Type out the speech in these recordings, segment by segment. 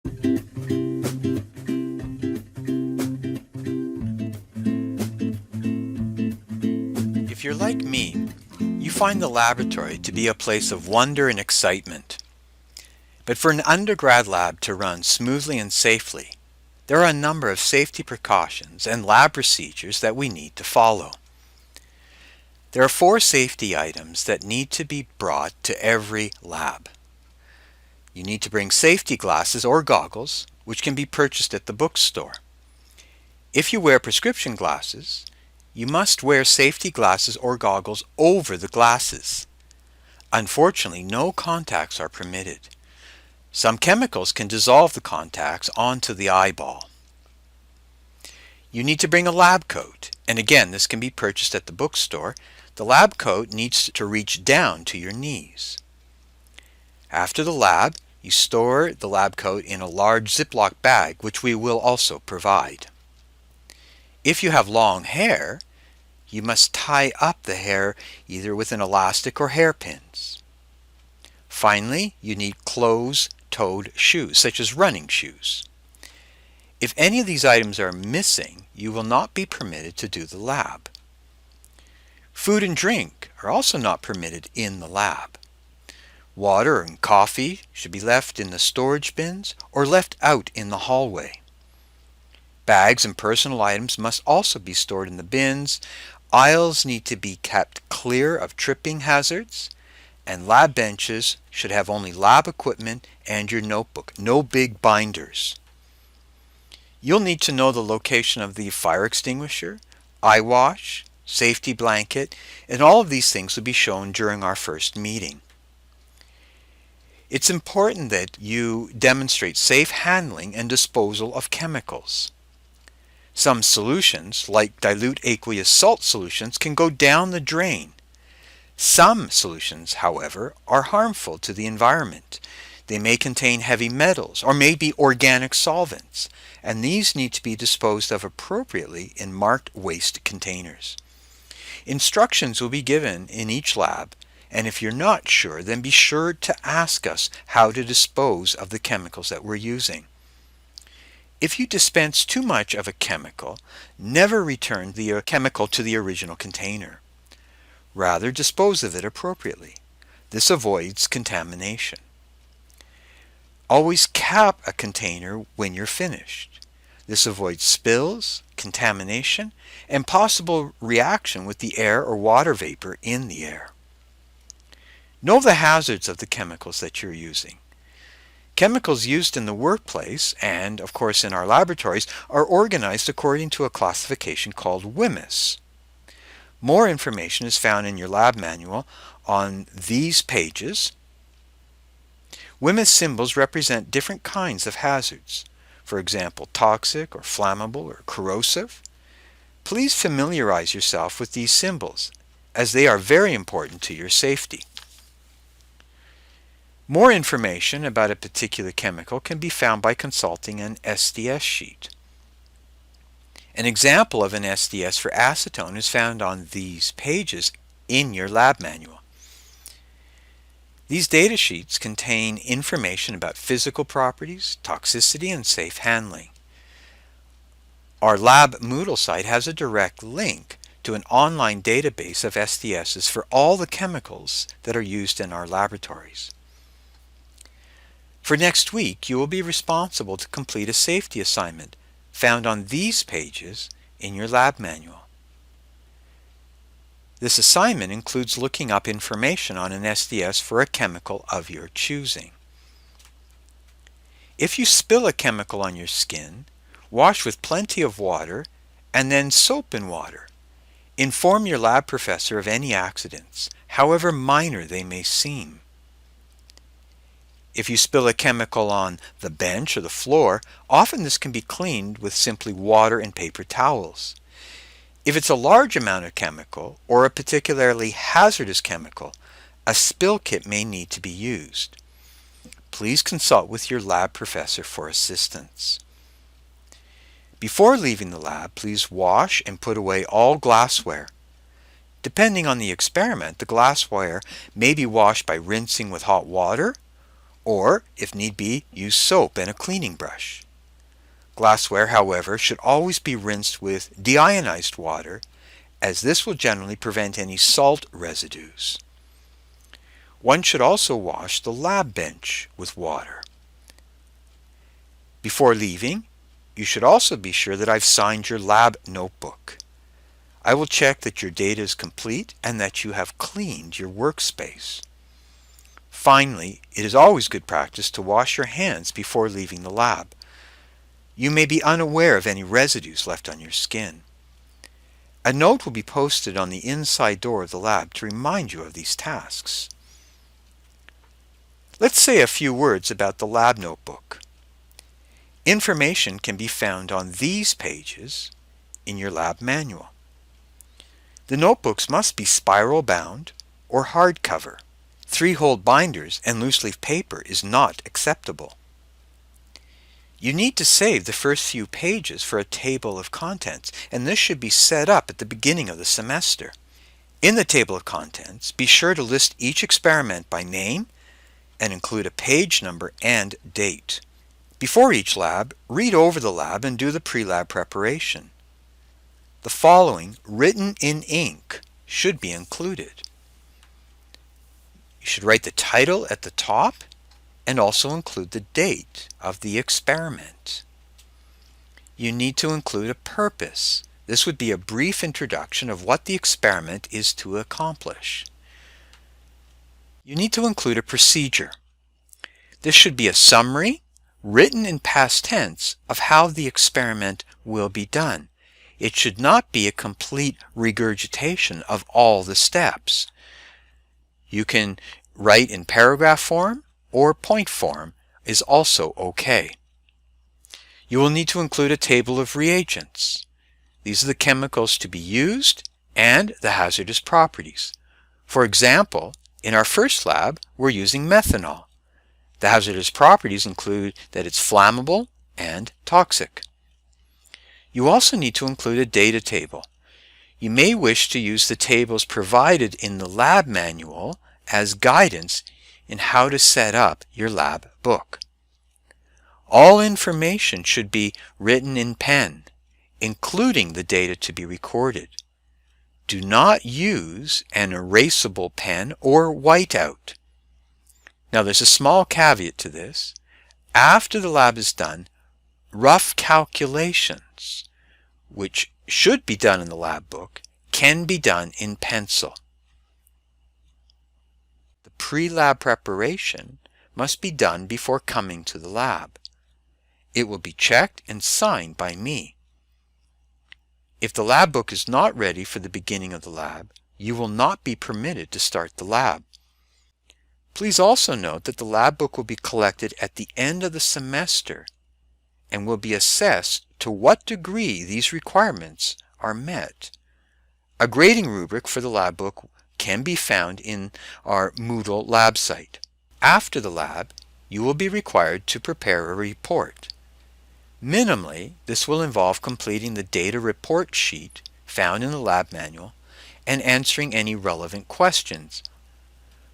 If you're like me, you find the laboratory to be a place of wonder and excitement. But for an undergrad lab to run smoothly and safely, there are a number of safety precautions and lab procedures that we need to follow. There are 4 safety items that need to be brought to every lab. You need to bring safety glasses or goggles, which can be purchased at the bookstore. If you wear prescription glasses, you must wear safety glasses or goggles over the glasses. Unfortunately, no contacts are permitted. Some chemicals can dissolve the contacts onto the eyeball. You need to bring a lab coat, and again, this can be purchased at the bookstore. The lab coat needs to reach down to your knees. After the lab, you store the lab coat in a large Ziploc bag, which we will also provide. If you have long hair, you must tie up the hair either with an elastic or hairpins. Finally, you need closed-toed shoes, such as running shoes. If any of these items are missing, you will not be permitted to do the lab. Food and drink are also not permitted in the lab. Water and coffee should be left in the storage bins or left out in the hallway. Bags and personal items must also be stored in the bins. Aisles need to be kept clear of tripping hazards, and lab benches should have only lab equipment and your notebook, no big binders. You'll need to know the location of the fire extinguisher, eye wash, safety blanket, and all of these things will be shown during our first meeting. It's important that you demonstrate safe handling and disposal of chemicals. Some solutions, like dilute aqueous salt solutions, can go down the drain. Some solutions, however, are harmful to the environment. They may contain heavy metals or may be organic solvents, and these need to be disposed of appropriately in marked waste containers. Instructions will be given in each lab, and if you're not sure, then be sure to ask us how to dispose of the chemicals that we're using. If you dispense too much of a chemical, never return the chemical to the original container. Rather, dispose of it appropriately. This avoids contamination. Always cap a container when you're finished. This avoids spills, contamination, and possible reaction with the air or water vapor in the air. Know the hazards of the chemicals that you're using. Chemicals used in the workplace and, of course, in our laboratories are organized according to a classification called WHMIS. More information is found in your lab manual on these pages. WHMIS symbols represent different kinds of hazards. For example, toxic or flammable or corrosive. Please familiarize yourself with these symbols, as they are very important to your safety. More information about a particular chemical can be found by consulting an SDS sheet. An example of an SDS for acetone is found on these pages in your lab manual. These data sheets contain information about physical properties, toxicity, and safe handling. Our lab Moodle site has a direct link to an online database of SDSs for all the chemicals that are used in our laboratories. For next week, you will be responsible to complete a safety assignment found on these pages in your lab manual. This assignment includes looking up information on an SDS for a chemical of your choosing. If you spill a chemical on your skin, wash with plenty of water and then soap and water. Inform your lab professor of any accidents, however minor they may seem. If you spill a chemical on the bench or the floor, often this can be cleaned with simply water and paper towels. If it's a large amount of chemical or a particularly hazardous chemical, a spill kit may need to be used. Please consult with your lab professor for assistance. Before leaving the lab, please wash and put away all glassware. Depending on the experiment, the glassware may be washed by rinsing with hot water or, if need be, use soap and a cleaning brush. Glassware, however, should always be rinsed with deionized water, as this will generally prevent any salt residues. One should also wash the lab bench with water. Before leaving, you should also be sure that I've signed your lab notebook. I will check that your data is complete and that you have cleaned your workspace. Finally, it is always good practice to wash your hands before leaving the lab. You may be unaware of any residues left on your skin. A note will be posted on the inside door of the lab to remind you of these tasks. Let's say a few words about the lab notebook. Information can be found on these pages in your lab manual. The notebooks must be spiral bound or hardcover. 3-hole binders and loose-leaf paper is not acceptable. You need to save the first few pages for a table of contents, and this should be set up at the beginning of the semester. In the table of contents, be sure to list each experiment by name and include a page number and date. Before each lab, read over the lab and do the pre-lab preparation. The following, written in ink, should be included. You should write the title at the top and also include the date of the experiment. You need to include a purpose. This would be a brief introduction of what the experiment is to accomplish. You need to include a procedure. This should be a summary, written in past tense, of how the experiment will be done. It should not be a complete regurgitation of all the steps. You can write in paragraph form or point form is also okay. You will need to include a table of reagents. These are the chemicals to be used and the hazardous properties. For example, in our first lab, we're using methanol. The hazardous properties include that it's flammable and toxic. You also need to include a data table. You may wish to use the tables provided in the lab manual as guidance in how to set up your lab book. All information should be written in pen, including the data to be recorded. Do not use an erasable pen or whiteout. Now there's a small caveat to this. After the lab is done, rough calculations, which should be done in the lab book, can be done in pencil. The pre-lab preparation must be done before coming to the lab. It will be checked and signed by me. If the lab book is not ready for the beginning of the lab, you will not be permitted to start the lab. Please also note that the lab book will be collected at the end of the semester and will be assessed to what degree these requirements are met. A grading rubric for the lab book can be found in our Moodle lab site. After the lab, you will be required to prepare a report. Minimally, this will involve completing the data report sheet found in the lab manual and answering any relevant questions.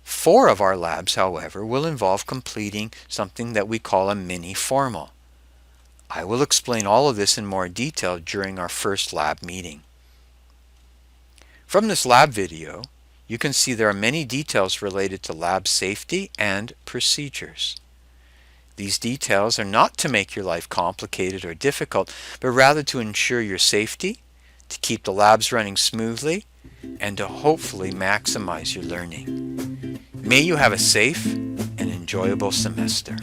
4 of our labs, however, will involve completing something that we call a mini-formal. I will explain all of this in more detail during our first lab meeting. From this lab video, you can see there are many details related to lab safety and procedures. These details are not to make your life complicated or difficult, but rather to ensure your safety, to keep the labs running smoothly, and to hopefully maximize your learning. May you have a safe and enjoyable semester.